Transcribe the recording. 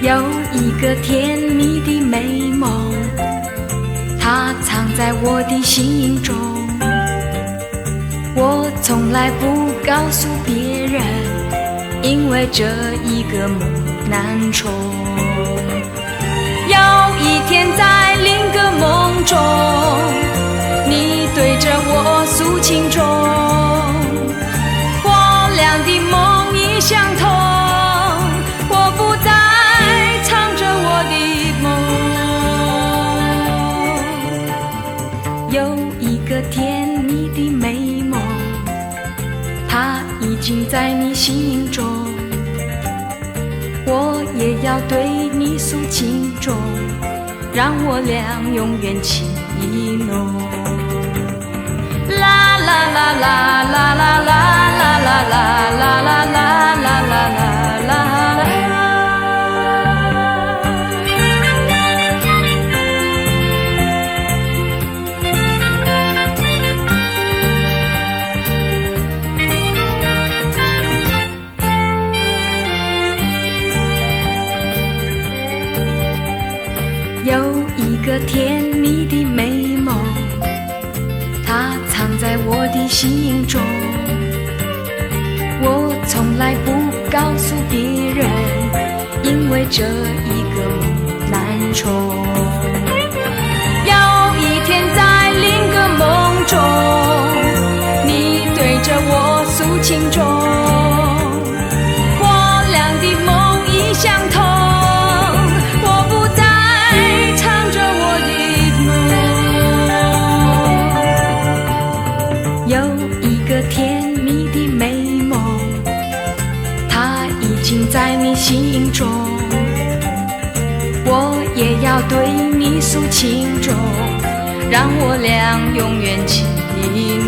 有一个甜蜜的美梦，它藏在我的心中，我从来不告诉别人，因为这一个梦难冲。有一天在另一个梦中，你对着我诉情衷，我俩的梦已相同，我不再唱着我的梦。有一个甜蜜的美梦，它已经在你心中，我也要对你诉情衷，让我俩永远情意浓。啦啦啦啦啦啦啦啦啦啦啦啦啦啦啦啦。有一个甜蜜的美梦，它藏在我的心中，我从来不告诉别人，因为这一个梦难冲。有一天在另一个梦中，你对着我诉情衷，我俩的梦已相同，有一个甜蜜的美梦，它已经在你心中，我也要对你诉情衷，让我俩永远情意浓。